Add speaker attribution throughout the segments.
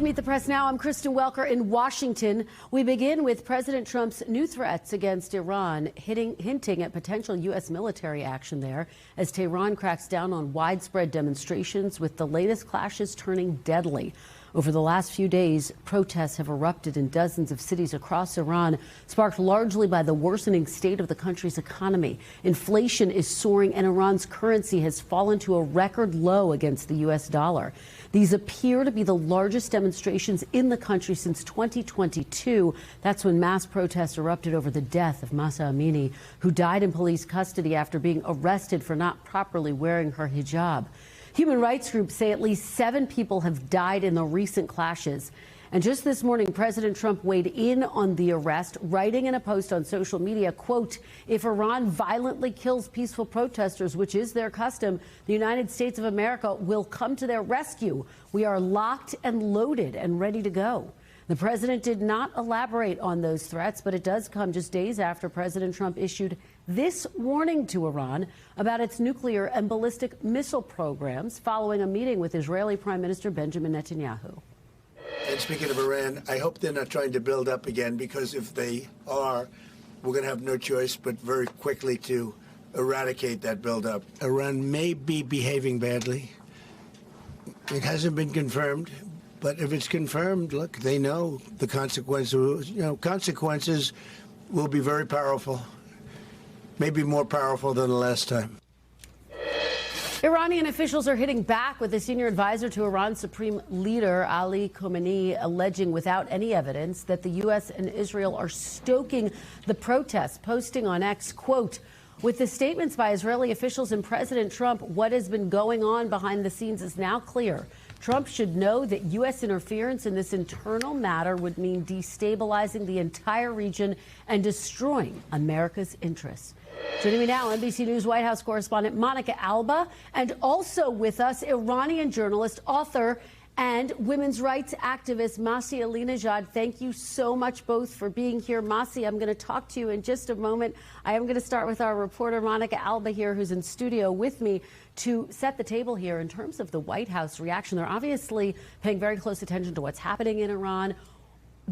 Speaker 1: Meet the Press Now. I'm Kristen Welker in Washington. We begin with President Trump's new threats against Iran, hinting at potential U.S. military action there as Tehran cracks down on widespread demonstrations, with the latest clashes turning deadly. Over the last few days, protests have erupted in dozens of cities across Iran, sparked largely by the worsening state of the country's economy. Inflation is soaring, and Iran's currency has fallen to a record low against the U.S. dollar. These appear to be the largest demonstrations in the country since 2022. That's when mass protests erupted over the death of Mahsa Amini, who died in police custody after being arrested for not properly wearing her hijab. Human rights groups say at least 7 people have died in the recent clashes. And just this morning, President Trump weighed in on the arrest, writing in a post on social media, quote, "If Iran violently kills peaceful protesters, which is their custom, the United States of America will come to their rescue. We are locked and loaded and ready to go." The president did not elaborate on those threats, but it does come just days after President Trump issued this warning to Iran about its nuclear and ballistic missile programs following a meeting with Israeli Prime Minister Benjamin Netanyahu.
Speaker 2: And speaking of Iran, I hope they're not trying to build up again, because if they are, we're going to have no choice but very quickly to eradicate that buildup. Iran may be behaving badly. It hasn't been confirmed. But if it's confirmed, look, they know the consequences. Consequences will be very powerful, maybe more powerful than the last time.
Speaker 1: Iranian officials are hitting back, with a senior advisor to Iran's supreme leader, Ali Khamenei, alleging without any evidence that the U.S. and Israel are stoking the protests, posting on X, quote, "With the statements by Israeli officials and President Trump, what has been going on behind the scenes is now clear. Trump should know that U.S. interference in this internal matter would mean destabilizing the entire region and destroying America's interests." Joining me now, NBC News White House correspondent Monica Alba, and also with us, Iranian journalist, author, and women's rights activist Masih Alinejad. Thank you so much both for being here. Masih, I'm going to talk to you in just a moment. I am going to start with our reporter Monica Alba here, who's in studio with me, to set the table here in terms of the White House reaction. They're obviously paying very close attention to what's happening in Iran.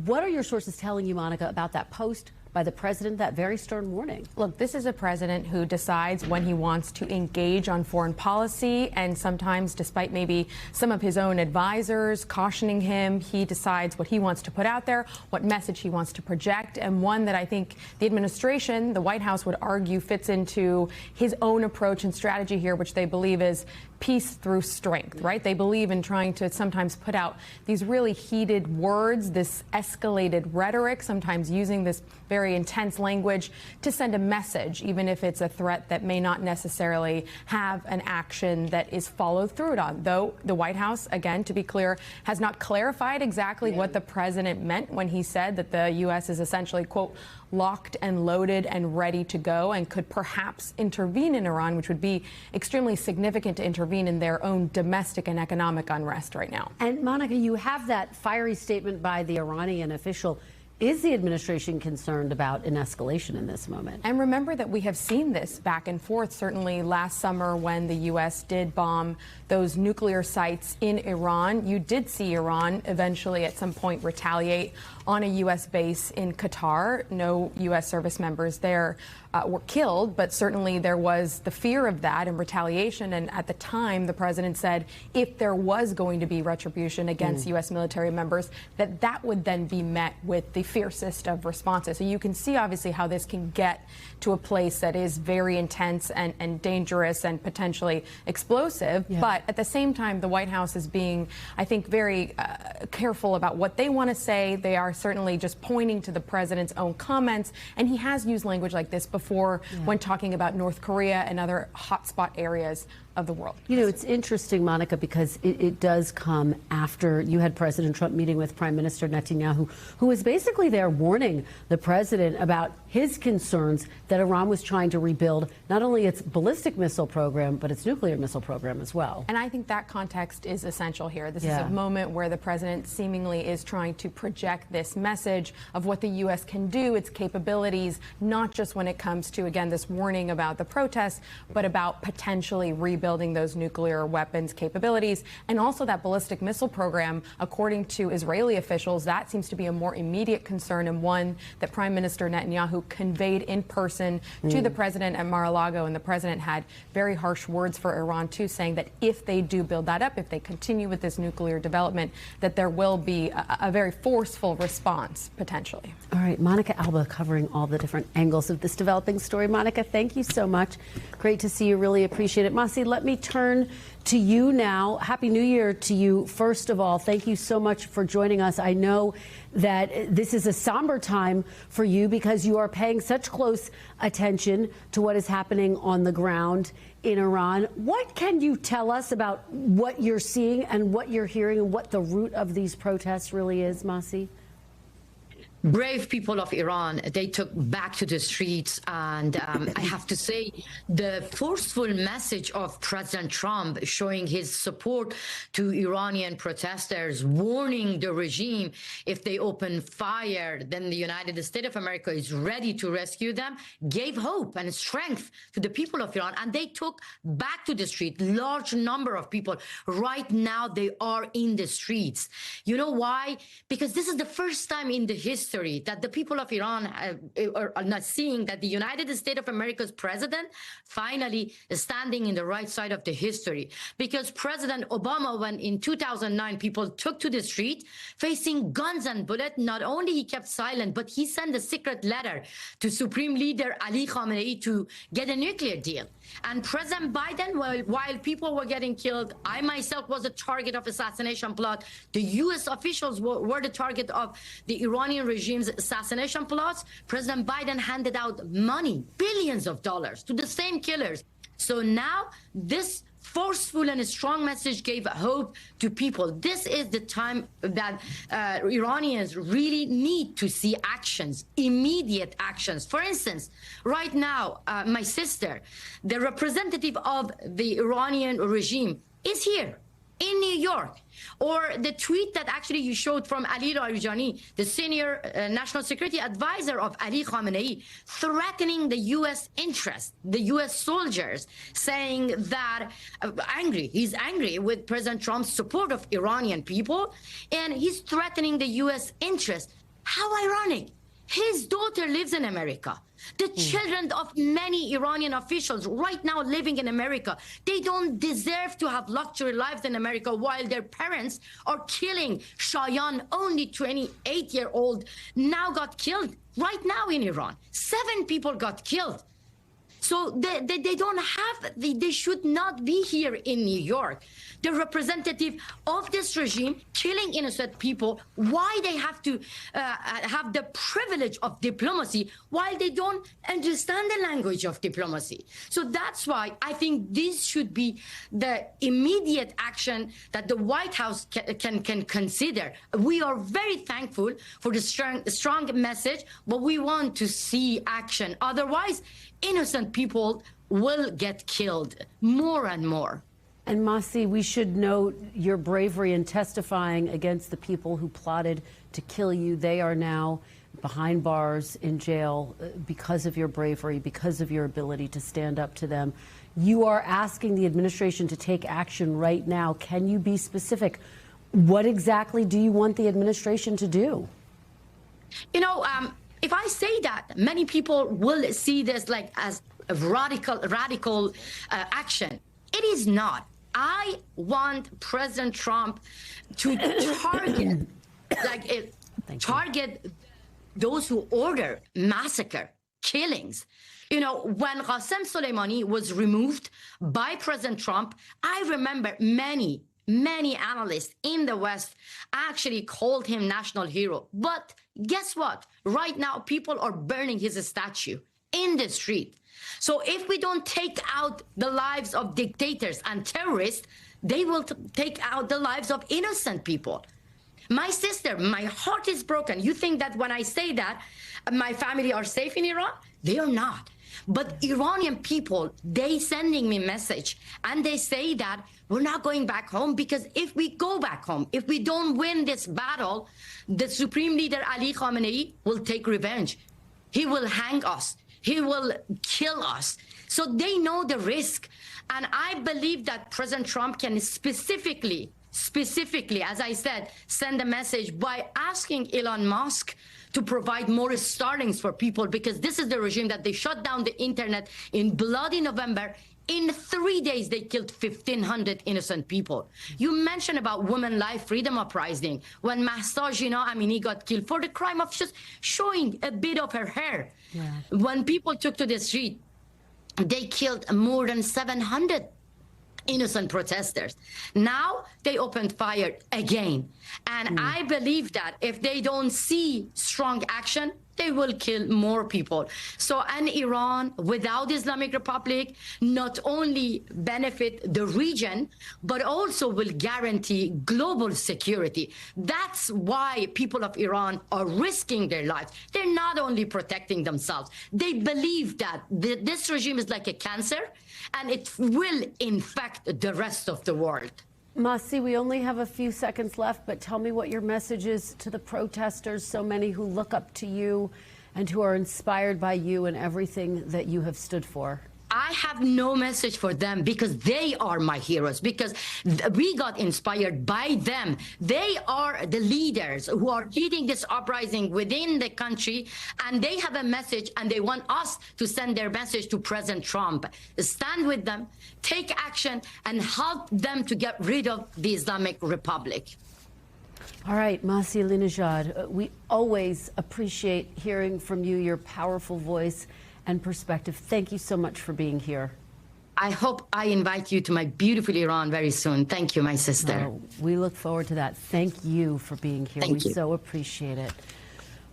Speaker 1: What are your sources telling you, Monica, about that post by the president, that very stern warning?
Speaker 3: Look, this is a president who decides when he wants to engage on foreign policy, and sometimes, despite maybe some of his own advisors cautioning him, he decides what he wants to put out there, what message he wants to project, and one that I think the administration, the White House, would argue fits into his own approach and strategy here, which they believe is peace through strength, right? They believe in trying to sometimes put out these really heated words, this escalated rhetoric, sometimes using this very intense language to send a message, even if it's a threat that may not necessarily have an action that is followed through on. Though the White House, again, to be clear, has not clarified exactly what the president meant when he said that the U.S. is essentially, quote, locked and loaded and ready to go, and could perhaps intervene in Iran, which would be extremely significant to intervene in their own domestic and economic unrest right now.
Speaker 1: And Monica, you have that fiery statement by the Iranian official. Is the administration concerned about an escalation in this moment?
Speaker 3: And remember that we have seen this back and forth, certainly last summer when the U.S. did bomb those nuclear sites in Iran. You did see Iran eventually at some point retaliate on a U.S. base in Qatar. No U.S. service members there were killed, but certainly there was the fear of that and retaliation. And at the time, the president said if there was going to be retribution against U.S. military members, that would then be met with the fiercest of responses. So you can see, obviously, how this can get to a place that is very intense and dangerous and potentially explosive. Yeah. But at the same time, the White House is being, I think, very careful about what they want to say. They are certainly just pointing to the president's own comments, and he has used language like this before when talking about North Korea and other hotspot areas of the world.
Speaker 1: You know, it's interesting, Monica, because it does come after you had President Trump meeting with Prime Minister Netanyahu, who was basically there warning the president about his concerns that Iran was trying to rebuild not only its ballistic missile program, but its nuclear missile program as well.
Speaker 3: And I think that context is essential here. This is a moment where the president seemingly is trying to project this this message of what the U.S. can do, its capabilities, not just when it comes to, again, this warning about the protests, but about potentially rebuilding those nuclear weapons capabilities. And also that ballistic missile program, according to Israeli officials, that seems to be a more immediate concern, and one that Prime Minister Netanyahu conveyed in person to the president at Mar-a-Lago. And the president had very harsh words for Iran, too, saying that if they do build that up, if they continue with this nuclear development, that there will be a very forceful response, potentially.
Speaker 1: All right, Monica Alba covering all the different angles of this developing story. Monica, thank you so much. Great to see you. Really appreciate it. Masi, let me turn to you now. Happy New Year to you. First of all, thank you so much for joining us. I know that this is a somber time for you because you are paying such close attention to what is happening on the ground in Iran. What can you tell us about what you're seeing and what you're hearing and what the root of these protests really is, Masi?
Speaker 4: Brave people of Iran, they took back to the streets, and I have to say the forceful message of President Trump showing his support to Iranian protesters, warning the regime if they open fire, then the United States of America is ready to rescue them, gave hope and strength to the people of Iran, and they took back to the street. Large number of people right now, they are in the streets. You know why? Because this is the first time in the history that the people of Iran are not seeing that the United States of America's president finally is standing in the right side of the history. Because President Obama, when in 2009 people took to the street facing guns and bullets, not only he kept silent, but he sent a secret letter to Supreme Leader Ali Khamenei to get a nuclear deal. And President Biden, while people were getting killed, I myself was a target of assassination plot. The U.S. officials were the target of the Iranian regime's assassination plots. President Biden handed out money, billions of dollars, to the same killers. So now this forceful and strong message gave hope to people. This is the time that Iranians really need to see actions, immediate actions. For instance, right now, my sister, the representative of the Iranian regime, is here in New York. Or the tweet that actually you showed from Ali Larijani, the senior national security advisor of Ali Khamenei, threatening the U.S. interest, the U.S. soldiers, saying that he's angry with President Trump's support of Iranian people, and he's threatening the U.S. interest. How ironic. His daughter lives in America. The children of many Iranian officials right now living in America, they don't deserve to have luxury lives in America while their parents are killing. Shayan, only 28-year-old, now got killed right now in Iran. 7 people got killed. So they don't have, they should not be here in New York. The representative of this regime killing innocent people, why they have to have the privilege of diplomacy while they don't understand the language of diplomacy. So that's why I think this should be the immediate action that the White House can consider. We are very thankful for the strong message, but we want to see action. Otherwise, innocent people will get killed more and more.
Speaker 1: And Masi, we should note your bravery in testifying against the people who plotted to kill you. They are now behind bars in jail because of your bravery, because of your ability to stand up to them. You are asking the administration to take action right now. Can you be specific? What exactly do you want the administration to do?
Speaker 4: You know, if I say that, many people will see this like as a radical action. It is not. I want President Trump to target those who order massacre, killings. You know, when Qasem Soleimani was removed by President Trump, I remember many analysts in the West actually called him national hero. But guess what? Right now, people are burning his statue in the street. So if we don't take out the lives of dictators and terrorists, they will take out the lives of innocent people. My sister, my heart is broken. You think that when I say that, my family are safe in Iran? They are not. But Iranian people, they sending me message and they say that we're not going back home because if we go back home, if we don't win this battle, the Supreme Leader Ali Khamenei will take revenge. He will hang us. He will kill us. So they know the risk. And I believe that President Trump can specifically, as I said, send a message by asking Elon Musk to provide more Starlinks for people, because this is the regime that they shut down the internet in bloody November. In 3 days, they killed 1,500 innocent people. You mentioned about women life freedom uprising when Mahsa Jina Amini got killed for the crime of just showing a bit of her hair. Yeah. When people took to the street, they killed more than 700 innocent protesters. Now they opened fire again. And I believe that if they don't see strong action, they will kill more people. So an Iran without Islamic Republic not only benefit the region, but also will guarantee global security. That's why people of Iran are risking their lives. They're not only protecting themselves. They believe that this regime is like a cancer and it will infect the rest of the world.
Speaker 1: Masi, we only have a few seconds left, but tell me what your message is to the protesters, so many who look up to you and who are inspired by you and everything that you have stood for.
Speaker 4: I have no message for them because they are my heroes, because we got inspired by them. They are the leaders who are leading this uprising within the country, and they have a message and they want us to send their message to President Trump. Stand with them, take action, and help them to get rid of the Islamic Republic.
Speaker 1: All right, Masi Alinejad, we always appreciate hearing from you, your powerful voice and perspective. Thank you so much for being here.
Speaker 4: I hope I invite you to my beautiful Iran very soon. Thank you, my sister.
Speaker 1: We look forward to that. Thank you for being here.
Speaker 4: Thank you.
Speaker 1: So appreciate it.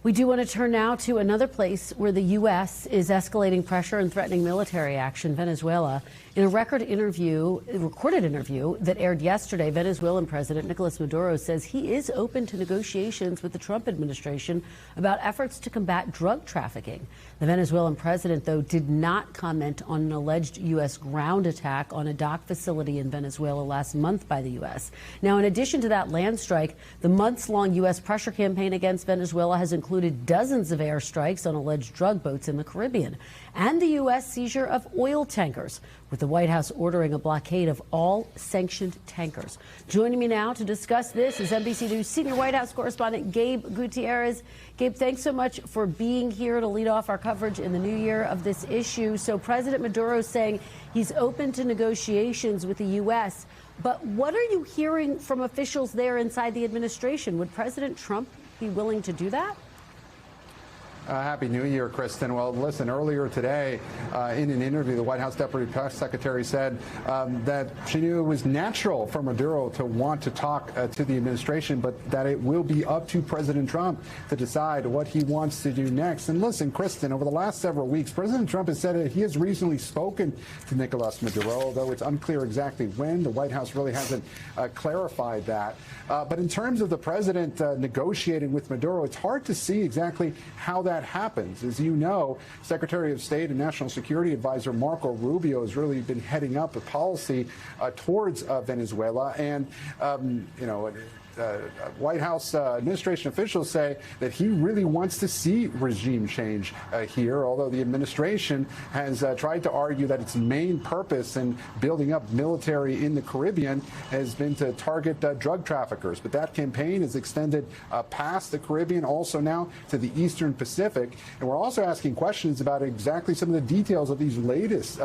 Speaker 1: We do want to turn now to another place where the U.S. is escalating pressure and threatening military action, Venezuela. In a recorded interview that aired yesterday, Venezuelan President Nicolas Maduro says he is open to negotiations with the Trump administration about efforts to combat drug trafficking. The Venezuelan president, though, did not comment on an alleged U.S. ground attack on a dock facility in Venezuela last month by the U.S. Now, in addition to that land strike, the months-long U.S. pressure campaign against Venezuela has included dozens of airstrikes on alleged drug boats in the Caribbean and the U.S. seizure of oil tankers, with the White House ordering a blockade of all sanctioned tankers. Joining me now to discuss this is NBC News senior White House correspondent Gabe Gutierrez. Gabe, thanks so much for being here to lead off our coverage in the new year of this issue. So President Maduro is saying he's open to negotiations with the U.S., but what are you hearing from officials there inside the administration? Would President Trump be willing to do that?
Speaker 5: Happy New Year, Kristen. Well, listen, earlier today in an interview, the White House Deputy Press Secretary said that she knew it was natural for Maduro to want to talk to the administration, but that it will be up to President Trump to decide what he wants to do next. And listen, Kristen, over the last several weeks, President Trump has said that he has recently spoken to Nicolas Maduro, although it's unclear exactly when. The White House really hasn't clarified that. But in terms of the president negotiating with Maduro, it's hard to see exactly how that happens. As you know, Secretary of State and National Security Advisor Marco Rubio has really been heading up the policy towards Venezuela. And, White House administration officials say that he really wants to see regime change here, although the administration has tried to argue that its main purpose in building up military in the Caribbean has been to target drug traffickers. But that campaign is extended past the Caribbean, also now to the Eastern Pacific. And we're also asking questions about exactly some of the details of these latest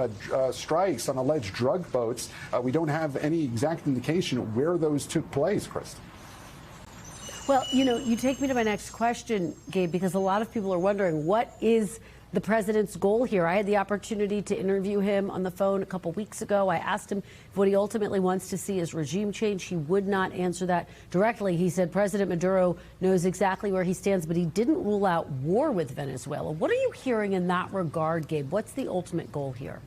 Speaker 5: strikes on alleged drug boats. We don't have any exact indication of where those took place, Kristen.
Speaker 1: Well, you take me to my next question, Gabe, because a lot of people are wondering, what is the president's goal here? I had the opportunity to interview him on the phone a couple weeks ago. I asked him if what he ultimately wants to see is regime change. He would not answer that directly. He said President Maduro knows exactly where he stands, but he didn't rule out war with Venezuela. What are you hearing in that regard, Gabe? What's the ultimate goal here?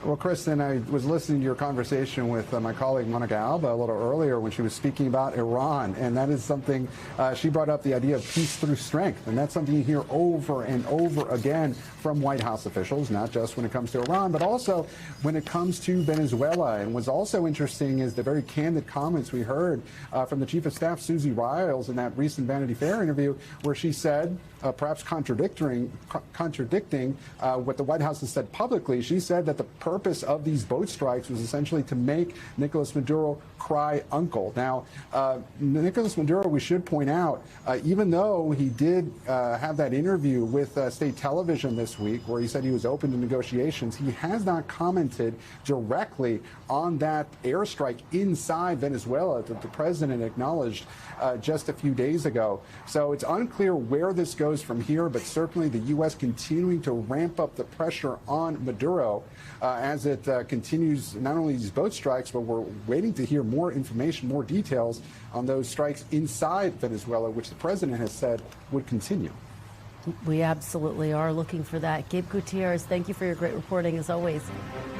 Speaker 5: Well, Kristen, I was listening to your conversation with my colleague Monica Alba a little earlier when she was speaking about Iran, and that is something she brought up, the idea of peace through strength, and that's something you hear over and over again from White House officials, not just when it comes to Iran, but also when it comes to Venezuela. And what's also interesting is the very candid comments we heard from the Chief of Staff, Susie Riles, in that recent Vanity Fair interview, where she said, perhaps contradicting what the White House has said publicly, she said that the purpose of these boat strikes was essentially to make Nicolas Maduro cry uncle. Now, Nicolas Maduro, we should point out, even though he did have that interview with state television this week where he said he was open to negotiations, he has not commented directly on that airstrike inside Venezuela that the president acknowledged just a few days ago. So it's unclear where this goes from here, but certainly the U.S. continuing to ramp up the pressure on Maduro as it continues not only these boat strikes, but we're waiting to hear more information, more details on those strikes inside Venezuela, which the president has said would continue.
Speaker 1: We absolutely are looking for that. Gabe Gutierrez, thank you for your great reporting as always.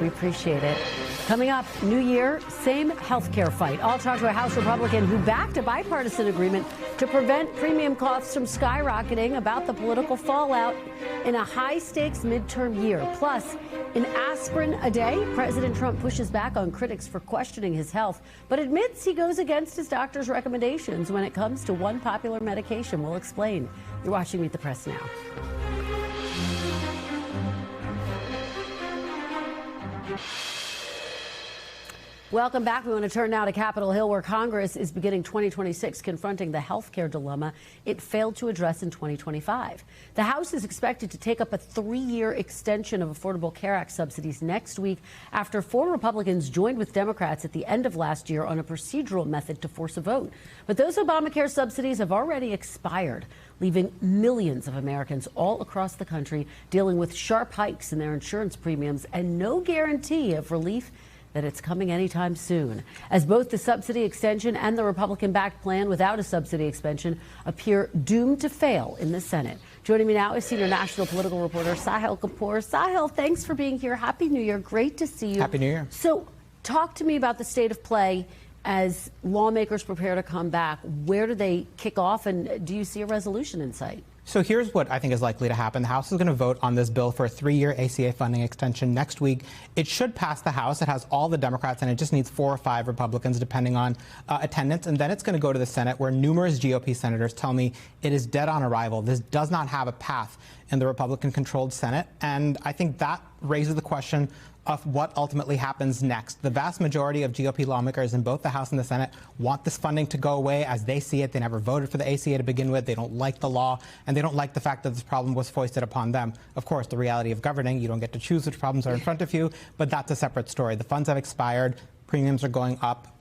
Speaker 1: We appreciate it. Coming up, new year, same health care fight. I'll talk to a House Republican who backed a bipartisan agreement to prevent premium costs from skyrocketing, about the political fallout in a high-stakes midterm year. Plus, an aspirin a day, President Trump pushes back on critics for questioning his health, but admits he goes against his doctor's recommendations when it comes to one popular medication. We'll explain. You're watching Meet the Press now. Welcome back. We want to turn now to Capitol Hill, where Congress is beginning 2026 confronting the health care dilemma it failed to address in 2025. The House is expected to take up a 3-year extension of Affordable Care Act subsidies next week after 4 Republicans joined with Democrats at the end of last year on a procedural method to force a vote. But those Obamacare subsidies have already expired, leaving millions of Americans all across the country dealing with sharp hikes in their insurance premiums and no guarantee of relief that it's coming anytime soon, as both the subsidy extension and the Republican-backed plan without a subsidy extension appear doomed to fail in the Senate. Joining me now is senior national political reporter Sahil Kapoor. Sahil, thanks for being here. Happy New Year. Great to see you.
Speaker 6: Happy New Year.
Speaker 1: So talk to me about the state of play as lawmakers prepare to come back. Where do they kick off, and do you see a resolution in sight?
Speaker 6: So here's what I think is likely to happen. The House is going to vote on this bill for a 3-year ACA funding extension next week. It should pass the House. It has all the Democrats, and it just needs 4 or 5 Republicans, depending on attendance. And then it's going to go to the Senate, where numerous GOP senators tell me it is dead on arrival. This does not have a path in the Republican-controlled Senate. And I think that raises the question of what ultimately happens next. The vast majority of GOP lawmakers in both the House and the Senate want this funding to go away as they see it. They never voted for the ACA to begin with. They don't like the law, and they don't like the fact that this problem was foisted upon them. Of course, the reality of governing, you don't get to choose which problems are in front of you, but that's a separate story. The funds have expired. Premiums are going up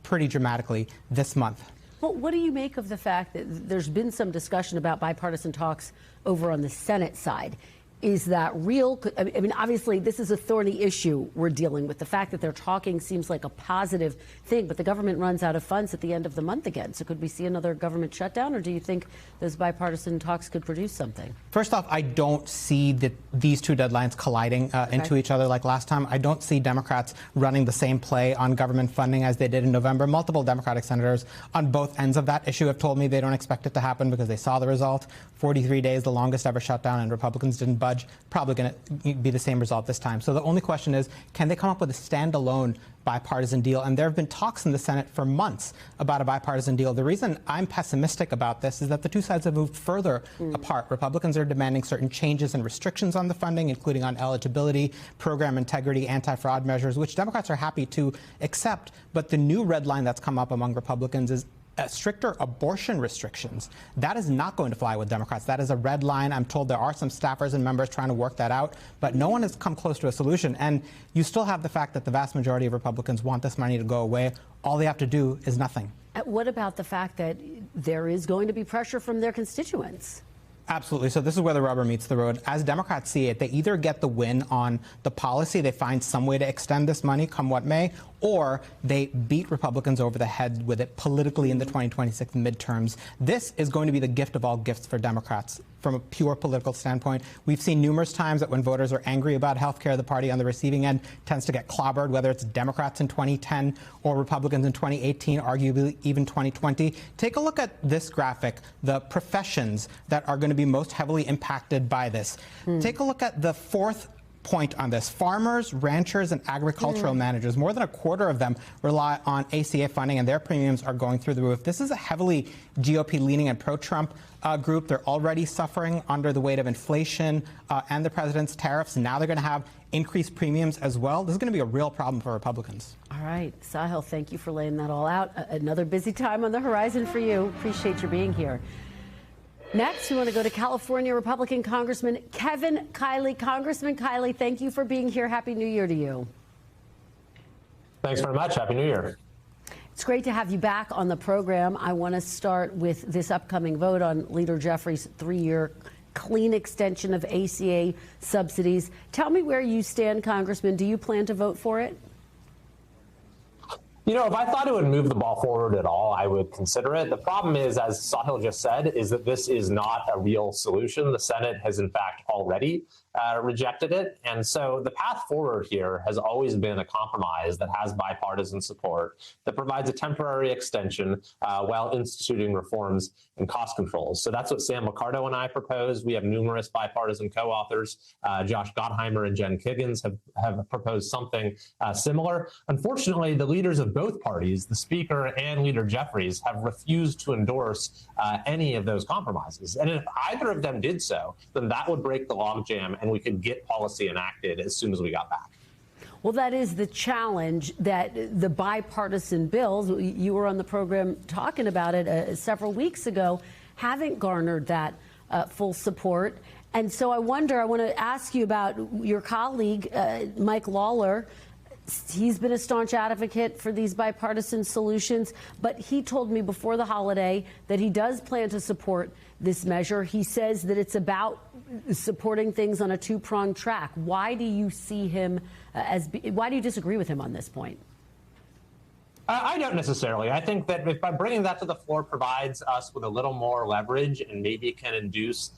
Speaker 6: pretty dramatically this month.
Speaker 1: Well, what do you make of the fact that there's been some discussion about bipartisan talks over on the Senate side? Is that real? I mean, obviously, this is a thorny issue we're dealing with. The fact that they're talking seems like a positive thing, but the government runs out of funds at the end of the month again. So could we see another government shutdown, or do you think those bipartisan talks could produce something?
Speaker 6: First off, I don't see these two deadlines colliding into each other like last time. I don't see Democrats running the same play on government funding as they did in November. Multiple Democratic senators on both ends of that issue have told me they don't expect it to happen because they saw the result. 43 days, the longest ever shutdown, and Republicans didn't budge. Probably going to be the same result this time. So the only question is, can they come up with a standalone bipartisan deal? And there have been talks in the Senate for months about a bipartisan deal. The reason I'm pessimistic about this is that the two sides have moved further apart. Republicans are demanding certain changes and restrictions on the funding, including on eligibility, program integrity, anti-fraud measures, which Democrats are happy to accept. But the new red line that's come up among Republicans is stricter abortion restrictions. That is not going to fly with Democrats. That is a red line. I'm told there are some staffers and members trying to work that out, but no one has come close to a solution. And you still have the fact that the vast majority of Republicans want this money to go away. All they have to do is nothing.
Speaker 1: What about the fact that there is going to be pressure from their constituents?
Speaker 6: Absolutely. So this is where the rubber meets the road. As Democrats see it, they either get the win on the policy, they find some way to extend this money come what may, or they beat Republicans over the head with it politically in the 2026 midterms. This is going to be the gift of all gifts for Democrats from a pure political standpoint. We've seen numerous times that when voters are angry about health care, the party on the receiving end tends to get clobbered, whether it's Democrats in 2010 or Republicans in 2018, arguably even 2020. Take a look at this graphic, the professions that are going to be most heavily impacted by this. Take a look at the fourth point on this. Farmers, ranchers, and agricultural managers, more than a quarter of them rely on ACA funding, and their premiums are going through the roof. This is a heavily GOP-leaning and pro-Trump group. They're already suffering under the weight of inflation and the president's tariffs. Now they're going to have increased premiums as well. This is going to be a real problem for Republicans.
Speaker 1: All right, Sahil, thank you for laying that all out. Another busy time on the horizon for you. Appreciate your being here. Next, we want to go to California Republican Congressman Kevin Kiley. Congressman Kiley, thank you for being here. Happy New Year to you.
Speaker 7: Thanks very much. Happy New Year.
Speaker 1: It's great to have you back on the program. I want to start with this upcoming vote on Leader Jeffries' 3-year clean extension of ACA subsidies. Tell me where you stand, Congressman. Do you plan to vote for it?
Speaker 7: You know, if I thought it would move the ball forward at all, I would consider it. The problem is, as Sahil just said, is that this is not a real solution. The Senate has, in fact, already rejected it. And so the path forward here has always been a compromise that has bipartisan support, that provides a temporary extension while instituting reforms and cost controls. So that's what Sam Liccardo and I proposed. We have numerous bipartisan co-authors. Josh Gottheimer and Jen Kiggins have proposed something similar. Unfortunately, the leaders of both parties, the Speaker and Leader Jeffries, have refused to endorse any of those compromises. And if either of them did so, then that would break the logjam and we could get policy enacted as soon as we got back.
Speaker 1: Well, that is the challenge, that the bipartisan bills, you were on the program talking about it several weeks ago, haven't garnered that full support. And so I want to ask you about your colleague, Mike Lawler. He's been a staunch advocate for these bipartisan solutions, but he told me before the holiday that he does plan to support this measure. He says that it's about supporting things on a two-pronged track. Why do you see him why do you disagree with him on this point?
Speaker 7: I don't necessarily. I think that if by bringing that to the floor provides us with a little more leverage and maybe can induce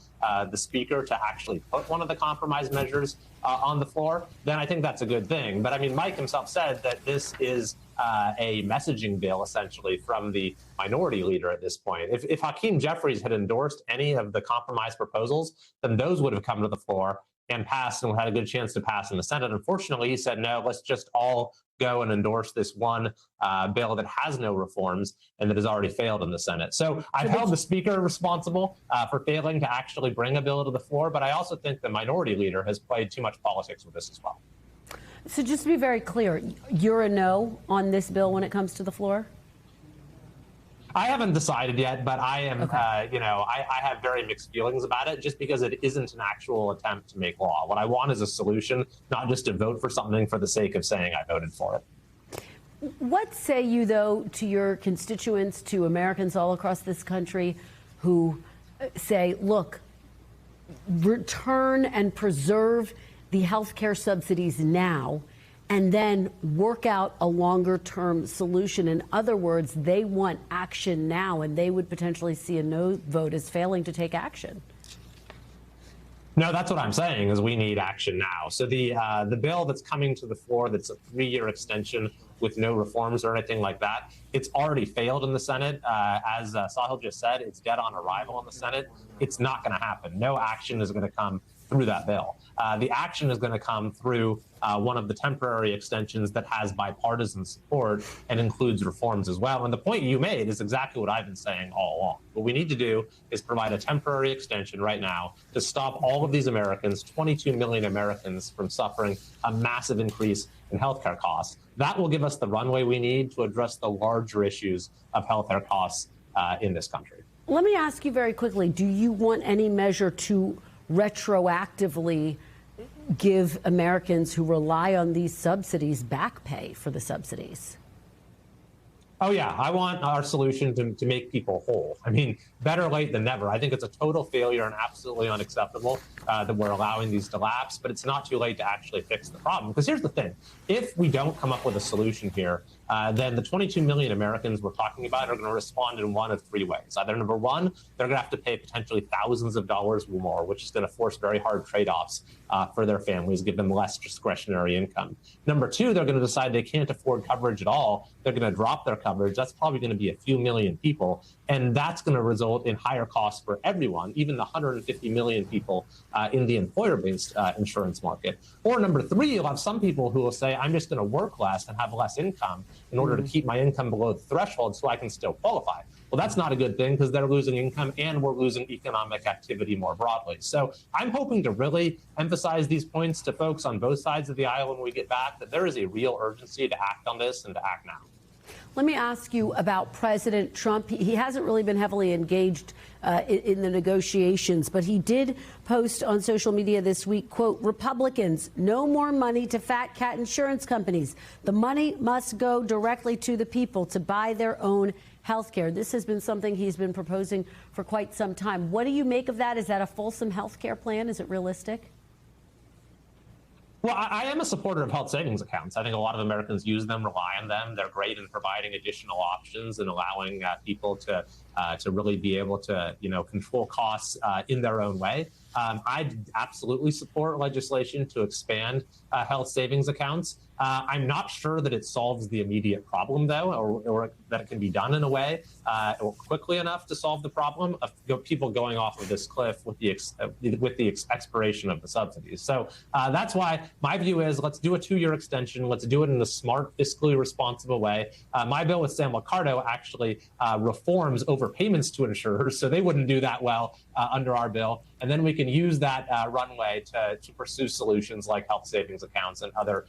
Speaker 7: the Speaker to actually put one of the compromise measures on the floor, then I think that's a good thing. But I mean, Mike himself said that this is a messaging bill, essentially, from the minority leader at this point. If Hakeem Jeffries had endorsed any of the compromise proposals, then those would have come to the floor and passed and had a good chance to pass in the Senate. Unfortunately, he said, no, let's just all go and endorse this one bill that has no reforms and that has already failed in the Senate. So I've held the Speaker responsible for failing to actually bring a bill to the floor, but I also think the minority leader has played too much politics with this as well.
Speaker 1: So just to be very clear, you're a no on this bill when it comes to the floor?
Speaker 7: I haven't decided yet, but I am,
Speaker 1: okay.
Speaker 7: I have very mixed feelings about it just because it isn't an actual attempt to make law. What I want is a solution, not just to vote for something for the sake of saying I voted for it.
Speaker 1: What say you, though, to your constituents, to Americans all across this country who say, look, return and preserve the health care subsidies now, and then work out a longer-term solution? In other words, they want action now, and they would potentially see a no vote as failing to take action.
Speaker 7: No, that's what I'm saying, is we need action now. So the bill that's coming to the floor, that's a 3-year extension with no reforms or anything like that, it's already failed in the Senate. As Sahil just said, it's dead on arrival in the Senate. It's not going to happen. No action is going to come through that bill. The action is going to come through one of the temporary extensions that has bipartisan support and includes reforms as well. And the point you made is exactly what I've been saying all along. What we need to do is provide a temporary extension right now to stop all of these Americans, 22 million Americans, from suffering a massive increase in healthcare costs. That will give us the runway we need to address the larger issues of healthcare costs in this country.
Speaker 1: Let me ask you very quickly, do you want any measure to retroactively give Americans who rely on these subsidies back pay for the subsidies?
Speaker 7: Oh, yeah. I want our solution to make people whole. I mean, better late than never. I think it's a total failure and absolutely unacceptable that we're allowing these to lapse, but it's not too late to actually fix the problem. Because here's the thing. If we don't come up with a solution here, then the 22 million Americans we're talking about are going to respond in one of three ways. Either number one, they're going to have to pay potentially thousands of dollars more, which is going to force very hard trade-offs for their families, give them less discretionary income. Number two, they're going to decide they can't afford coverage at all. They're going to drop their coverage. That's probably going to be a few million people. And that's going to result in higher costs for everyone, even the 150 million people in the employer-based insurance market. Or number three, you'll have some people who will say, I'm just going to work less and have less income in order to keep my income below the threshold so I can still qualify. Well, that's not a good thing because they're losing income and we're losing economic activity more broadly. So I'm hoping to really emphasize these points to folks on both sides of the aisle when we get back, that there is a real urgency to act on this and to act now.
Speaker 1: Let me ask you about President Trump. He hasn't really been heavily engaged in the negotiations, but he did post on social media this week, quote, Republicans, no more money to fat cat insurance companies. The money must go directly to the people to buy their own health care. This has been something he's been proposing for quite some time. What do you make of that? Is that a fulsome health care plan? Is it realistic?
Speaker 7: Well, I am a supporter of health savings accounts. I think a lot of Americans use them, rely on them. They're great in providing additional options and allowing people to really be able to, control costs in their own way. I absolutely support legislation to expand health savings accounts. I'm not sure that it solves the immediate problem, though, or that it can be done in a way or quickly enough to solve the problem of people going off of this cliff with the expiration of the subsidies. So that's why my view is let's do a 2-year extension. Let's do it in a smart, fiscally responsible way. My bill with Sam Liccardo actually reforms overpayments to insurers, so they wouldn't do that well under our bill. And then we can use that runway to pursue solutions like health savings accounts and other,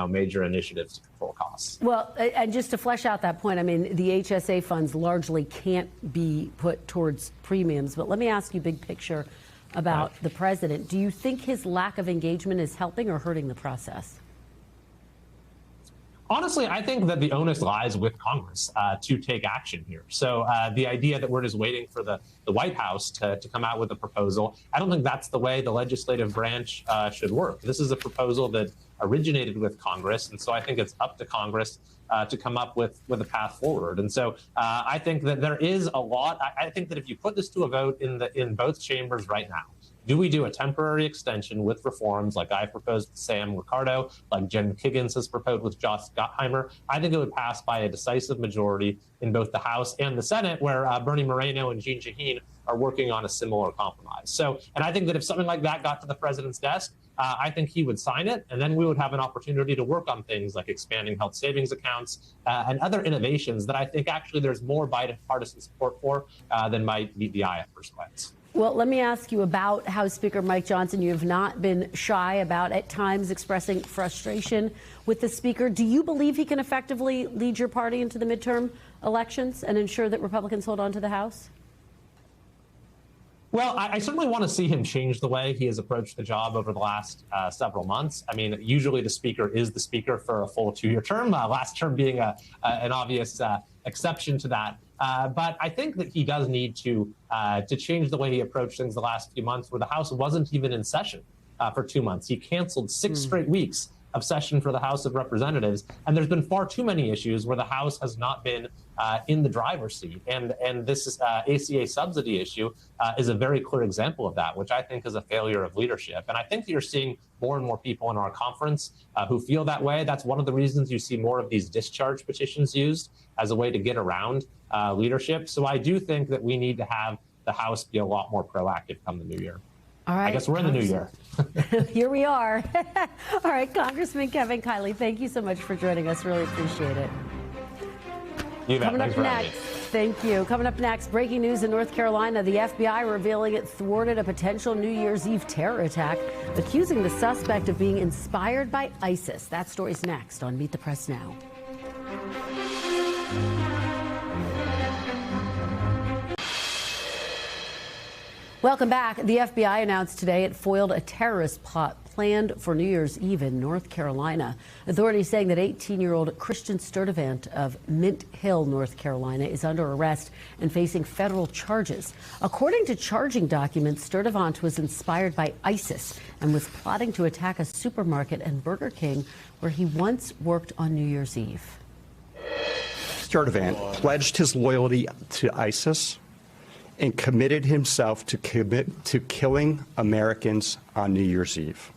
Speaker 7: major initiatives to control costs.
Speaker 1: Well, and just to flesh out that point, I mean, the HSA funds largely can't be put towards premiums. But let me ask you big picture about the president. Do you think his lack of engagement is helping or hurting the process?
Speaker 7: Honestly, I think that the onus lies with Congress to take action here. So the idea that we're just waiting for the White House to come out with a proposal, I don't think that's the way the legislative branch should work. This is a proposal that originated with Congress, and so I think it's up to Congress to come up with a path forward. And so I think that there is a lot. I think that if you put this to a vote in both chambers right now, do we do a temporary extension with reforms like I proposed with Sam Liccardo, like Jen Kiggins has proposed with Josh Gottheimer? I think it would pass by a decisive majority in both the House and the Senate, where Bernie Moreno and Jeanne Shaheen are working on a similar compromise. So, and I think that if something like that got to the president's desk, I think he would sign it, and then we would have an opportunity to work on things like expanding health savings accounts and other innovations that I think actually there's more bipartisan support for than might meet the eye at first glance.
Speaker 1: Well, let me ask you about House Speaker Mike Johnson. You have not been shy about at times expressing frustration with the Speaker. Do you believe he can effectively lead your party into the midterm elections and ensure that Republicans hold on to the House?
Speaker 7: Well, I certainly want to see him change the way he has approached the job over the last several months. I mean, usually the Speaker is the Speaker for a full 2-year term, last term being an obvious exception to that. But I think that he does need to change the way he approached things the last few months, where the House wasn't even in session for 2 months. He canceled 6 straight weeks of session for the House of Representatives. And there's been far too many issues where the House has not been in the driver's seat. And this is, ACA subsidy issue is a very clear example of that, which I think is a failure of leadership. And I think that you're seeing more and more people in our conference who feel that way. That's one of the reasons you see more of these discharge petitions used as a way to get around leadership. So I do think that we need to have the House be a lot more proactive come the new year.
Speaker 1: All right.
Speaker 7: I guess we're in the new year.
Speaker 1: Here we are. All right, Congressman Kevin Kiley, thank you so much for joining us. Really appreciate it.
Speaker 7: You bet.
Speaker 1: Coming up next, thank you. Coming up next, breaking news in North Carolina. The FBI revealing it thwarted a potential New Year's Eve terror attack, accusing the suspect of being inspired by ISIS. That story's next on Meet the Press Now. Welcome back. The FBI announced today it foiled a terrorist plot planned for New Year's Eve in North Carolina. Authorities saying that 18-year-old Christian Sturtevant of Mint Hill, North Carolina, is under arrest and facing federal charges. According to charging documents, Sturtevant was inspired by ISIS and was plotting to attack a supermarket and Burger King where he once worked on New Year's Eve.
Speaker 8: Sturtevant pledged his loyalty to ISIS and committed himself to killing Americans on New Year's Eve.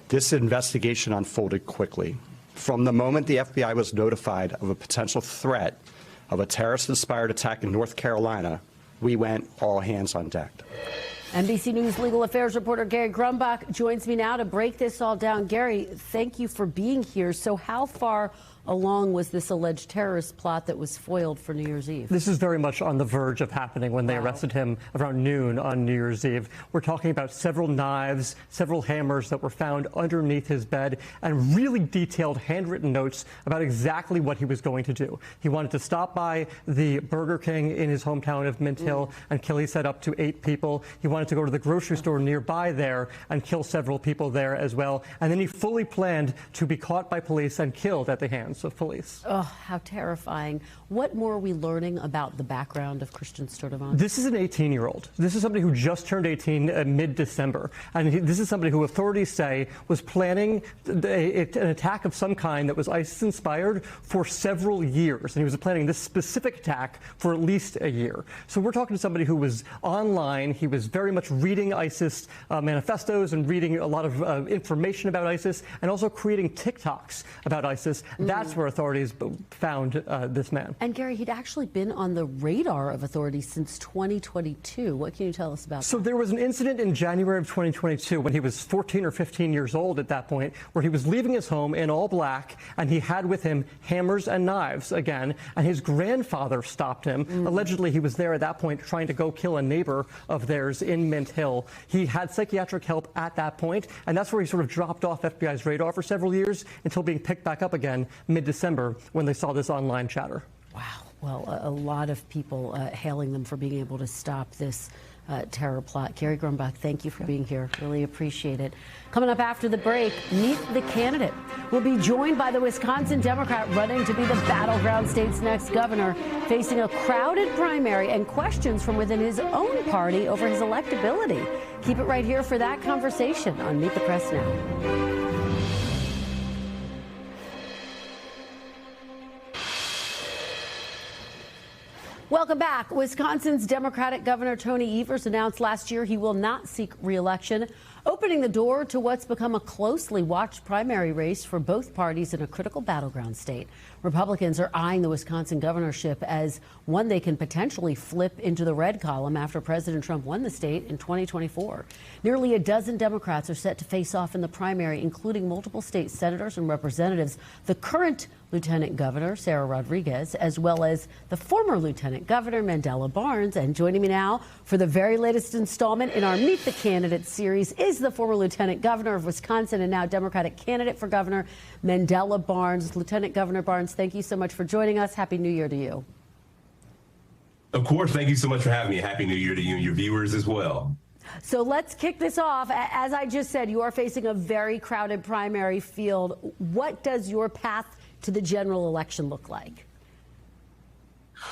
Speaker 8: This investigation unfolded quickly. From the moment the FBI was notified of a potential threat of a terrorist-inspired attack in North Carolina, we went all hands on deck.
Speaker 1: NBC News legal affairs reporter Gary Grumbach joins me now to break this all down. Gary, thank you for being here. So how far along was this alleged terrorist plot that was foiled for New Year's Eve?
Speaker 9: This is very much on the verge of happening when they arrested him around noon on New Year's Eve. We're talking about several knives, several hammers that were found underneath his bed, and really detailed handwritten notes about exactly what he was going to do. He wanted to stop by the Burger King in his hometown of Mint Hill and kill, he said, up to 8 people. He wanted to go to the grocery store nearby there and kill several people there as well. And then he fully planned to be caught by police and killed at the hands of police.
Speaker 1: Oh, how terrifying. What more are we learning about the background of Christian Sturtevant?
Speaker 9: This is an 18-year-old. This is somebody who just turned 18 mid-December. And this is somebody who authorities say was planning an attack of some kind that was ISIS-inspired for several years. And he was planning this specific attack for at least a year. So we're talking to somebody who was online. He was very much reading ISIS manifestos and reading a lot of information about ISIS and also creating TikToks about ISIS. That's where authorities found this man.
Speaker 1: And Gary, he'd actually been on the radar of authorities since 2022. What can you tell us about that?
Speaker 9: So there was an incident in January of 2022 when he was 14 or 15 years old at that point, where he was leaving his home in all black, and he had with him hammers and knives again, and his grandfather stopped him. Allegedly, he was there at that point trying to go kill a neighbor of theirs in Mint Hill. He had psychiatric help at that point, and that's where he sort of dropped off FBI's radar for several years until being picked back up again mid-December when they saw this online chatter.
Speaker 1: Wow. Well, a lot of people hailing them for being able to stop this terror plot. Gary Grumbach, thank you for being here. Really appreciate it. Coming up after the break, meet the candidate. We'll be joined by the Wisconsin Democrat running to be the battleground state's next governor, facing a crowded primary and questions from within his own party over his electability. Keep it right here for that conversation on Meet the Press Now. Welcome back. Wisconsin's Democratic Governor Tony Evers announced last year he will not seek re-election, opening the door to what's become a closely watched primary race for both parties in a critical battleground state. Republicans are eyeing the Wisconsin governorship as one they can potentially flip into the red column after President Trump won the state in 2024. Nearly a dozen Democrats are set to face off in the primary, including multiple state senators and representatives, the current Lieutenant Governor Sarah Rodriguez, as well as the former Lieutenant Governor Mandela Barnes. And joining me now for the very latest installment in our Meet the Candidates series is the former Lieutenant Governor of Wisconsin and now Democratic candidate for governor, Mandela Barnes. Lieutenant Governor Barnes, thank you so much for joining us. Happy New Year to you.
Speaker 10: Of course. Thank you so much for having me. Happy New Year to you and your viewers as well.
Speaker 1: So let's kick this off. As I just said, you are facing a very crowded primary field. What does your path to the general election look like?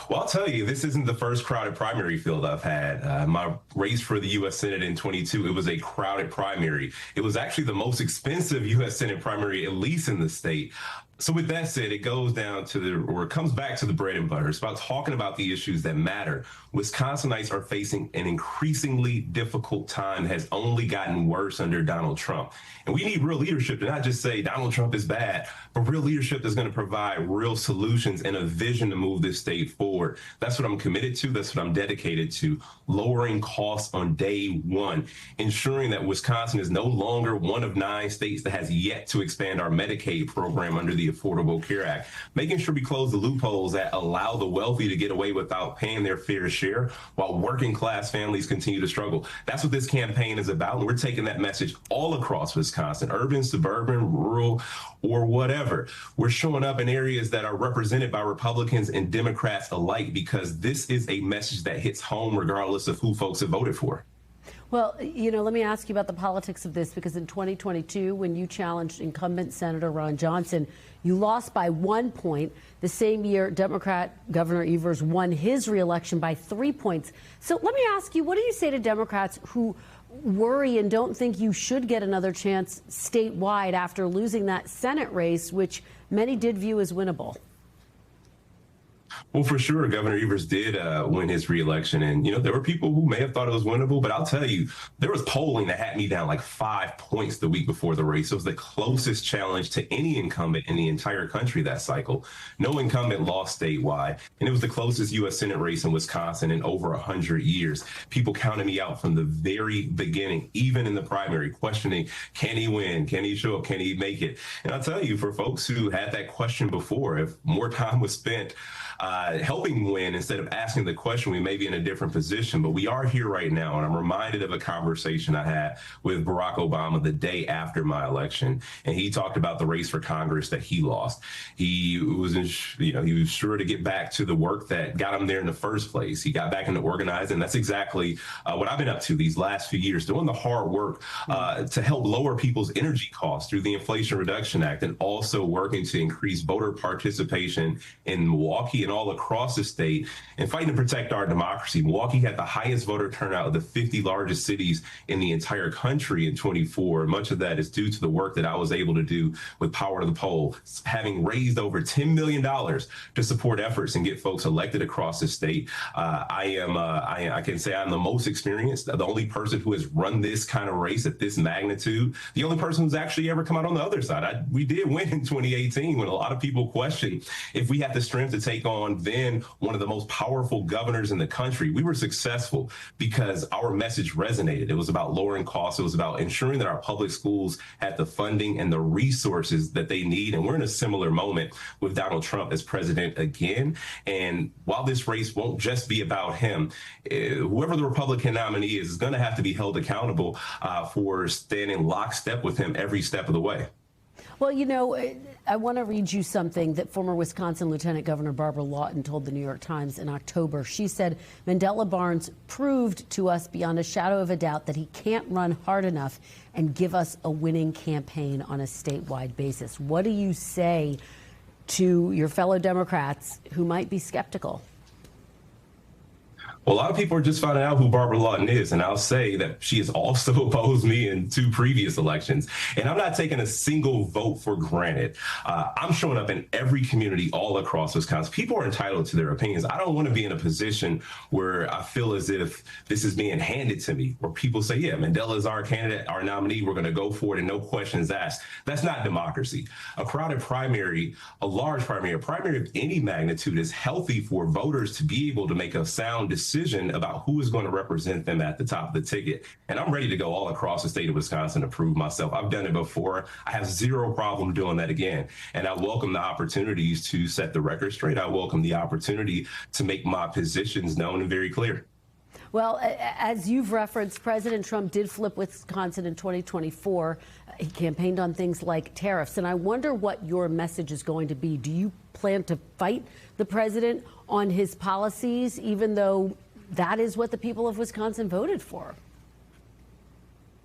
Speaker 10: Well, I'll tell you, this isn't the first crowded primary field I've had. My race for the U.S. Senate in 22, it was a crowded primary. It was actually the most expensive U.S. Senate primary, at least in the state. So with that said, it goes down to it comes back to the bread and butter. It's about talking about the issues that matter. Wisconsinites are facing an increasingly difficult time that has only gotten worse under Donald Trump. And we need real leadership to not just say Donald Trump is bad, but real leadership that's going to provide real solutions and a vision to move this state forward. That's what I'm committed to. That's what I'm dedicated to. Lowering costs on day one, ensuring that Wisconsin is no longer one of 9 states that has yet to expand our Medicaid program under the the Affordable Care Act, making sure we close the loopholes that allow the wealthy to get away without paying their fair share while working class families continue to struggle. That's what this campaign is about. And we're taking that message all across Wisconsin, urban, suburban, rural, or whatever. We're showing up in areas that are represented by Republicans and Democrats alike, because this is a message that hits home regardless of who folks have voted for.
Speaker 1: Well, you know, let me ask you about the politics of this, because in 2022, when you challenged incumbent Senator Ron Johnson, you lost by 1 point. The same year, Democrat Governor Evers won his reelection by 3 points. So let me ask you, what do you say to Democrats who worry and don't think you should get another chance statewide after losing that Senate race, which many did view as winnable?
Speaker 10: Well, for sure, Governor Evers did win his reelection. And, you know, there were people who may have thought it was winnable, but I'll tell you, there was polling that had me down like 5 points the week before the race. It was the closest challenge to any incumbent in the entire country that cycle. No incumbent lost statewide. And it was the closest U.S. Senate race in Wisconsin in over 100 years. People counted me out from the very beginning, even in the primary, questioning, can he win? Can he show up? Can he make it? And I'll tell you, for folks who had that question before, if more time was spent helping win instead of asking the question, we may be in a different position. But we are here right now, and I'm reminded of a conversation I had with Barack Obama the day after my election, and he talked about the race for Congress that he lost. He was, he was sure to get back to the work that got him there in the first place. He got back into organizing. That's exactly what I've been up to these last few years, doing the hard work to help lower people's energy costs through the Inflation Reduction Act, and also working to increase voter participation in Milwaukee and all across the state, and fighting to protect our democracy. Milwaukee had the highest voter turnout of the 50 largest cities in the entire country in 24. Much of that is due to the work that I was able to do with Power to the Poll, having raised over $10 million to support efforts and get folks elected across the state. I can say I'm the most experienced, the only person who has run this kind of race at this magnitude, the only person who's actually ever come out on the other side. We did win in 2018 when a lot of people questioned if we had the strength to take on then one of the most powerful governors in the country. We were successful because our message resonated. It was about lowering costs. It was about ensuring that our public schools had the funding and the resources that they need. And we're in a similar moment with Donald Trump as president again. And while this race won't just be about him, whoever the Republican nominee is going to have to be held accountable for standing lockstep with him every step of the way.
Speaker 1: Well, you know, I want to read you something that former Wisconsin Lieutenant Governor Barbara Lawton told the New York Times in October. She said, Mandela Barnes proved to us beyond a shadow of a doubt that he can't run hard enough and give us a winning campaign on a statewide basis. What do you say to your fellow Democrats who might be skeptical?
Speaker 10: Well, a lot of people are just finding out who Barbara Lawton is, and I'll say that she has also opposed me in 2 previous elections, and I'm not taking a single vote for granted. I'm showing up in every community all across Wisconsin. People are entitled to their opinions. I don't want to be in a position where I feel as if this is being handed to me, where people say, yeah, Mandela is our candidate, our nominee, we're going to go for it, and no questions asked. That's not democracy. A crowded primary, a large primary, a primary of any magnitude is healthy for voters to be able to make a sound decision about who is going to represent them at the top of the ticket. And I'm ready to go all across the state of Wisconsin to prove myself. I've done it before. I have zero problem doing that again. And I welcome the opportunities to set the record straight. I welcome the opportunity to make my positions known and very clear.
Speaker 1: Well, as you've referenced, President Trump did flip Wisconsin in 2024. He campaigned on things like tariffs. And I wonder what your message is going to be. Do you plan to fight the president on his policies, even though that is what the people of Wisconsin voted for?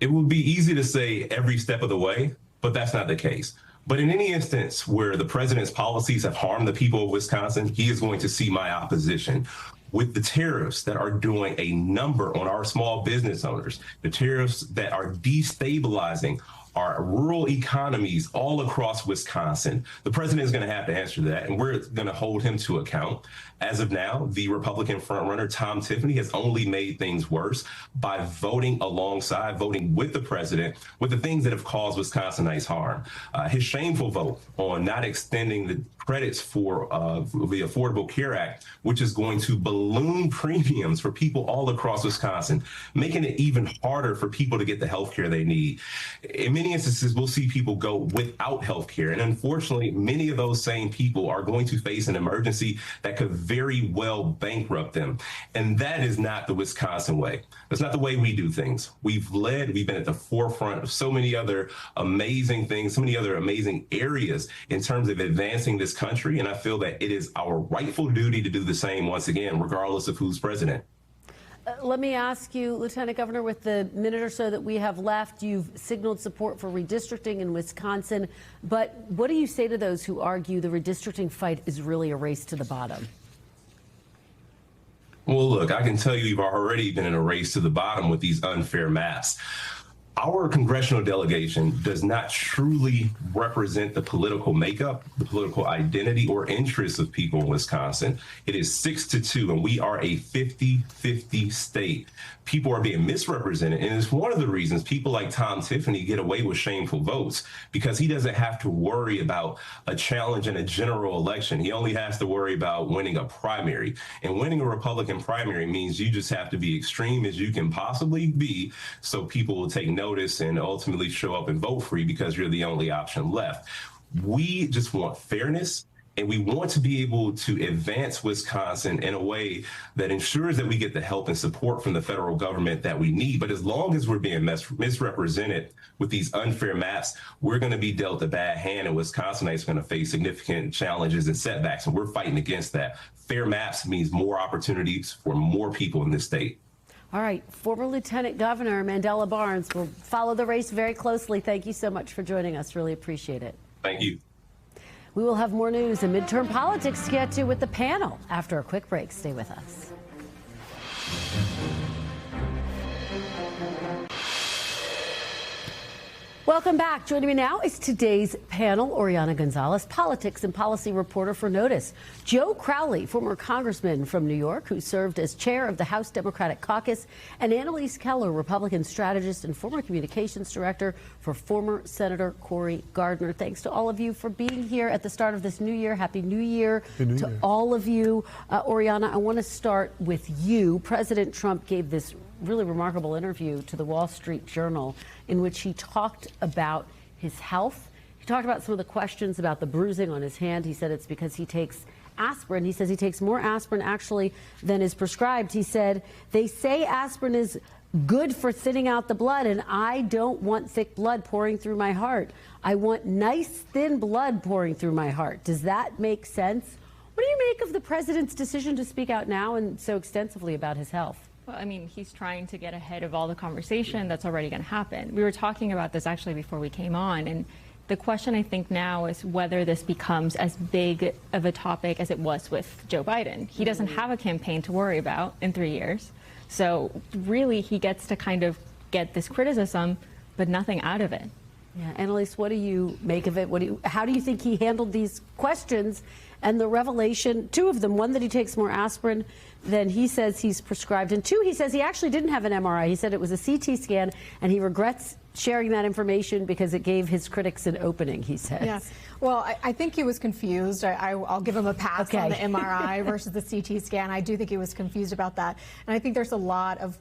Speaker 10: It would be easy to say every step of the way, but that's not the case. But in any instance where the president's policies have harmed the people of Wisconsin, he is going to see my opposition. With the tariffs that are doing a number on our small business owners, the tariffs that are destabilizing our rural economies all across Wisconsin, the president is going to have to answer that, and we're going to hold him to account. As of now, the Republican frontrunner, Tom Tiffany, has only made things worse by voting alongside, voting with the president, with the things that have caused Wisconsinites harm. His shameful vote on not extending the credits for the Affordable Care Act, which is going to balloon premiums for people all across Wisconsin, making it even harder for people to get the health care they need. In many many instances, we'll see people go without health care. And unfortunately, many of those same people are going to face an emergency that could very well bankrupt them. And that is not the Wisconsin way. That's not the way we do things. We've been at the forefront of so many other amazing things, so many other amazing areas in terms of advancing this country. And I feel that it is our rightful duty to do the same once again, regardless of who's president.
Speaker 1: Let me ask you, Lieutenant Governor, with the minute or so that we have left, you've signaled support for redistricting in Wisconsin. But what do you say to those who argue the redistricting fight is really a race to the bottom?
Speaker 10: Well, look, I can tell you we've already been in a race to the bottom with these unfair maps. Our congressional delegation does not truly represent the political makeup, the political identity or interests of people in Wisconsin. It is 6-2, and we are a 50-50 state. People are being misrepresented, and it's one of the reasons people like Tom Tiffany get away with shameful votes, because he doesn't have to worry about a challenge in a general election. He only has to worry about winning a primary. And winning a Republican primary means you just have to be extreme as you can possibly be, so people will take notice and ultimately show up and vote for you because you're the only option left. We just want fairness, and we want to be able to advance Wisconsin in a way that ensures that we get the help and support from the federal government that we need. But as long as we're being misrepresented with these unfair maps, we're going to be dealt a bad hand, and Wisconsinites are going to face significant challenges and setbacks, and we're fighting against that. Fair maps means more opportunities for more people in this state.
Speaker 1: All right, former Lieutenant Governor Mandela Barnes will follow the race very closely. Thank you so much for joining us. Really appreciate it.
Speaker 10: Thank you.
Speaker 1: We will have more news and midterm politics to get to with the panel after a quick break. Stay with us. Welcome back. Joining me now is today's panel, Oriana Gonzalez, politics and policy reporter for Notice. Joe Crowley, former congressman from New York, who served as chair of the House Democratic Caucus, and Annalise Keller, Republican strategist and former communications director for former Senator Cory Gardner. Thanks to all of you for being here at the start of this new year. Happy New Year to all of you. Oriana, I want to start with you. President Trump gave this really remarkable interview to the Wall Street Journal in which he talked about his health. He talked about some of the questions about the bruising on his hand. He said it's because he takes aspirin. He says he takes more aspirin actually than is prescribed. He said, they say aspirin is good for thinning out the blood, and I don't want thick blood pouring through my heart. I want nice, thin blood pouring through my heart. Does that make sense? What do you make of the president's decision to speak out now and so extensively about his health?
Speaker 11: Well, I mean, he's trying to get ahead of all the conversation that's already going to happen. We were talking about this actually before we came on, and the question I think now is whether this becomes as big of a topic as it was with Joe Biden. He doesn't have a campaign to worry about in 3 years. So really, he gets to kind of get this criticism, but nothing out of it.
Speaker 1: Yeah, Annalise, what do you make of it? How do you think he handled these questions and the revelation, two of them, one that he takes more aspirin than he says he's prescribed, and two, he says he actually didn't have an MRI. He said it was a CT scan, and he regrets sharing that information because it gave his critics an opening, he says.
Speaker 12: Yes. Well, I think he was confused. I'll give him a pass on the MRI versus the CT scan. I do think he was confused about that. And I think there's a lot of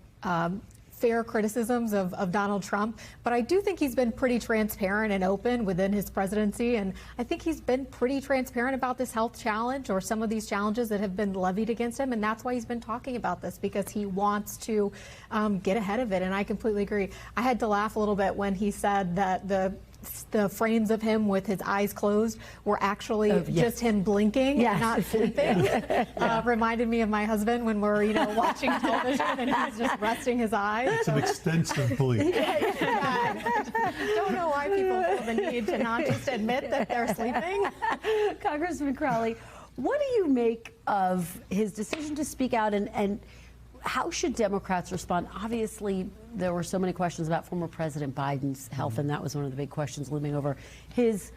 Speaker 12: fair criticisms of Donald Trump, but I do think he's been pretty transparent and open within his presidency, and I think he's been pretty transparent about this health challenge or some of these challenges that have been levied against him, and that's why he's been talking about this, because he wants to get ahead of it, and I completely agree. I had to laugh a little bit when he said that the frames of him with his eyes closed were actually just him blinking and not sleeping. Reminded me of my husband when we're, watching television and he's just resting his eyes.
Speaker 13: It's an extensive blink.
Speaker 12: Don't know why people feel the need to not just admit that they're sleeping.
Speaker 1: Congressman Crowley, what do you make of his decision to speak out, and how should Democrats respond? Obviously, there were so many questions about former President Biden's health, and that was one of the big questions looming over his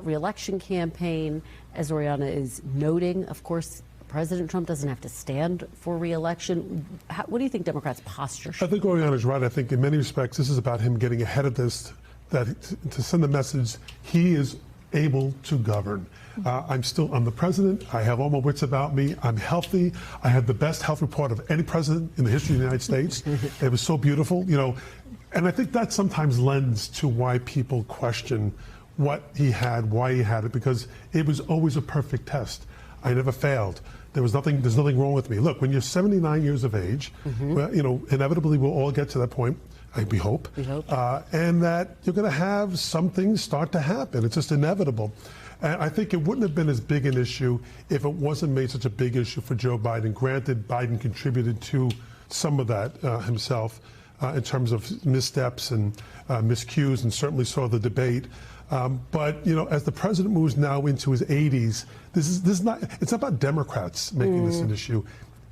Speaker 1: re-election campaign. As Oriana is noting, of course, President Trump doesn't have to stand for re-election. What do you think Democrats' posture should be?
Speaker 13: I think Oriana's right. I think in many respects, this is about him getting ahead of this, to send the message he is able to govern. I'm the president. I have all my wits about me. I'm healthy. I had the best health report of any president in the history of the United States. It was so beautiful. And I think that sometimes lends to why people question what he had, why he had it, because it was always a perfect test. I never failed. There's nothing wrong with me. Look, when you're 79 years of age, well, you know, inevitably we'll all get to that point. We hope. And that you're going to have some things start to happen. It's just inevitable. And I think it wouldn't have been as big an issue if it wasn't made such a big issue for Joe Biden. Granted, Biden contributed to some of that himself in terms of missteps and miscues, and certainly saw the debate. But, you know, as the president moves now into his 80s, this is not, it's not about Democrats making this an issue.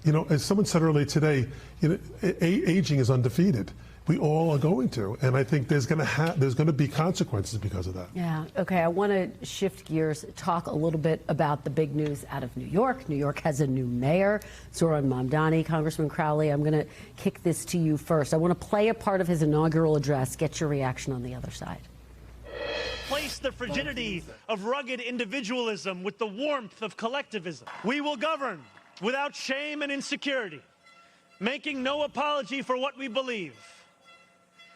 Speaker 13: You know, as someone said earlier today, you know, aging is undefeated. We all are going to, and I think there's going to be consequences because of that.
Speaker 1: Yeah. Okay. I want to shift gears, talk a little bit about the big news out of New York. New York has a new mayor, Zohran Mamdani. Congressman Crowley, I'm going to kick this to you first. I want to play a part of his inaugural address. Get your reaction on the other side.
Speaker 14: Place the frigidity of rugged individualism with the warmth of collectivism. We will govern without shame and insecurity, making no apology for what we believe.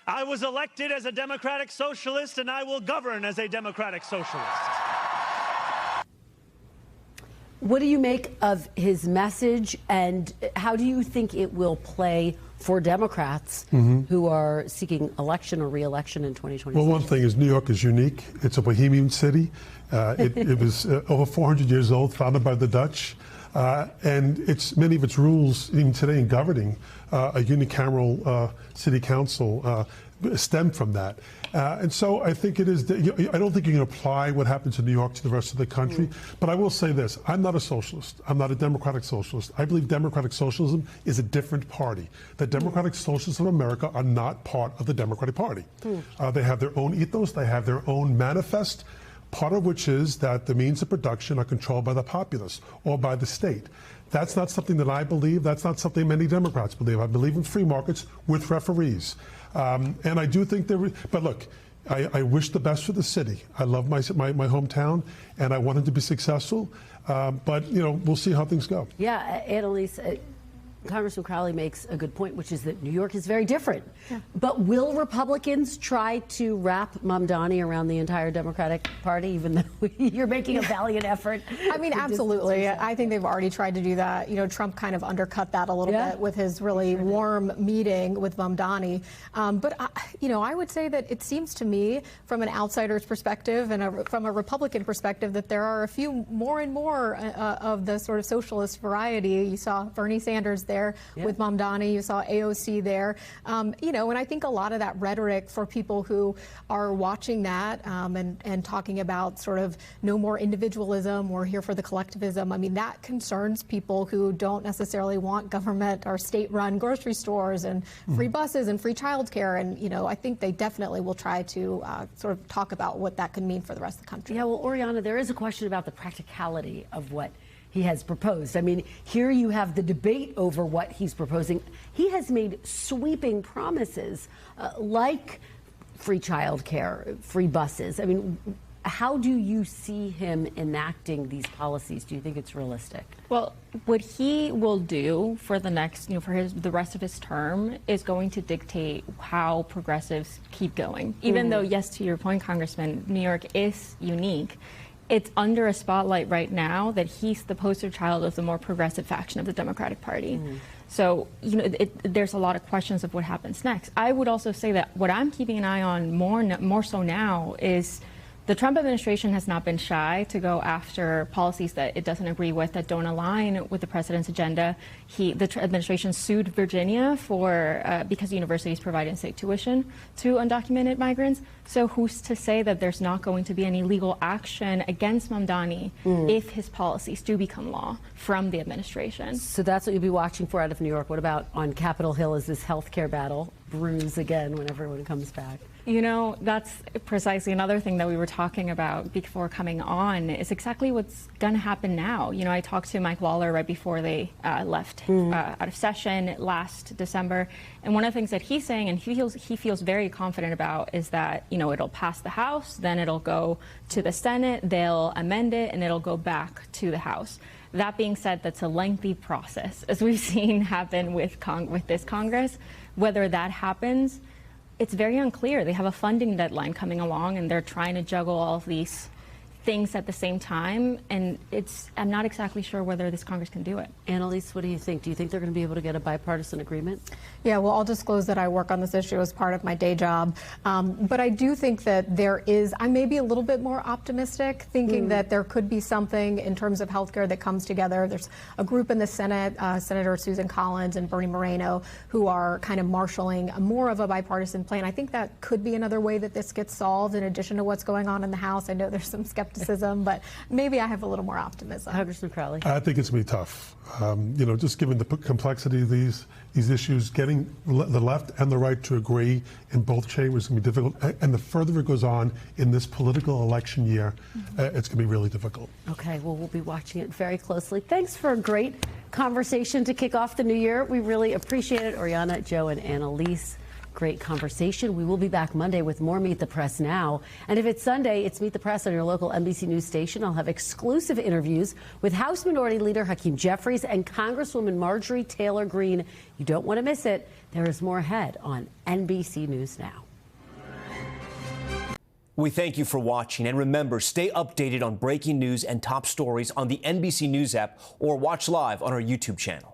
Speaker 14: I was elected as a democratic socialist, and I will govern as a democratic socialist.
Speaker 1: What do you make of his message, and how do you think it will play for Democrats who are seeking election or re-election in 2026?
Speaker 13: Well, one thing is New York is unique. It's a bohemian city. It was over 400 years old, founded by the Dutch. And many of its rules, even today in governing, a unicameral city council stem from that. And so I think it is, I don't think you can apply what happened to New York to the rest of the country. But I will say this, I'm not a socialist. I'm not a democratic socialist. I believe democratic socialism is a different party. The Democratic Socialists of America are not part of the Democratic Party. They have their own ethos. They have their own manifest, part of which is that the means of production are controlled by the populace or by the state. That's not something that I believe. That's not something many Democrats believe. I believe in free markets with referees. And I do think but look, I wish the best for the city. I love my hometown, and I want it to be successful. But, you know, we'll see how things go.
Speaker 1: Yeah, Annalise, Congressman Crowley makes a good point, which is that New York is very different. Yeah. But will Republicans try to wrap Mamdani around the entire Democratic Party, even though you're making a valiant effort?
Speaker 12: I mean, absolutely. I think they've already tried to do that. You know, Trump kind of undercut that a little bit with his really warm meeting with Mamdani. But, you know, I would say that it seems to me, from an outsider's perspective and from a Republican perspective, that there are a few more and more of the sort of socialist variety. You saw Bernie Sanders there with Mamdani. You saw AOC there. You know, and I think a lot of that rhetoric for people who are watching that and talking about sort of no more individualism, we're here for the collectivism. I mean, that concerns people who don't necessarily want government or state-run grocery stores and free buses and free childcare. And, you know, I think they definitely will try to sort of talk about what that could mean for the rest of the country.
Speaker 1: Yeah, well, Oriana, there is a question about the practicality of what he has proposed. I mean, here you have the debate over what he's proposing. He has made sweeping promises like free childcare, free buses. I mean, how do you see him enacting these policies? Do you think it's realistic?
Speaker 11: Well, what he will do for the next, you know, for the rest of his term is going to dictate how progressives keep going. Even though, yes, to your point, Congressman, New York is unique. It's under a spotlight right now that he's the poster child of the more progressive faction of the Democratic Party. So, you know, there's a lot of questions of what happens next. I would also say that what I'm keeping an eye on more so now is the Trump administration has not been shy to go after policies that it doesn't agree with, that don't align with the president's agenda. The administration sued Virginia because universities provide in-state tuition to undocumented migrants. So who's to say that there's not going to be any legal action against Mamdani if his policies do become law from the administration?
Speaker 1: So that's what you'll be watching for out of New York. What about on Capitol Hill? Is this healthcare battle brews again when everyone comes back?
Speaker 11: You know, that's precisely another thing that we were talking about before coming on, is exactly what's going to happen now. You know, I talked to Mike Lawler right before they left out of session last December. And one of the things that he's saying, and he feels very confident about, is that, you know, it'll pass the House, then it'll go to the Senate, they'll amend it, and it'll go back to the House. That being said, that's a lengthy process, as we've seen happen with this Congress. Whether that happens, it's very unclear. They have a funding deadline coming along, and they're trying to juggle all of these things at the same time, and I'm not exactly sure whether this Congress can do it.
Speaker 1: Annalise, what do you think? Do you think they're going to be able to get a bipartisan agreement?
Speaker 12: Yeah, well, I'll disclose that I work on this issue as part of my day job. But I do think that I may be a little bit more optimistic, thinking that there could be something in terms of healthcare that comes together. There's a group in the Senate, Senator Susan Collins and Bernie Moreno, who are kind of marshaling more of a bipartisan plan. I think that could be another way that this gets solved in addition to what's going on in the House. I know there's some skepticism, but maybe I have a little more optimism.
Speaker 1: Congressman Crowley.
Speaker 13: I think it's going to be tough. Just given the complexity of these issues, getting the left and the right to agree in both chambers is going to be difficult. And the further it goes on in this political election year, it's going to be really difficult.
Speaker 1: Okay, well, we'll be watching it very closely. Thanks for a great conversation to kick off the new year. We really appreciate it. Oriana, Joe, and Annalise. Great conversation. We will be back Monday with more Meet the Press Now. And if it's Sunday, it's Meet the Press on your local NBC News station. I'll have exclusive interviews with House Minority Leader Hakeem Jeffries and Congresswoman Marjorie Taylor Greene. You don't want to miss it. There is more ahead on NBC News Now.
Speaker 15: We thank you for watching, and remember, stay updated on breaking news and top stories on the NBC News app or watch live on our YouTube channel.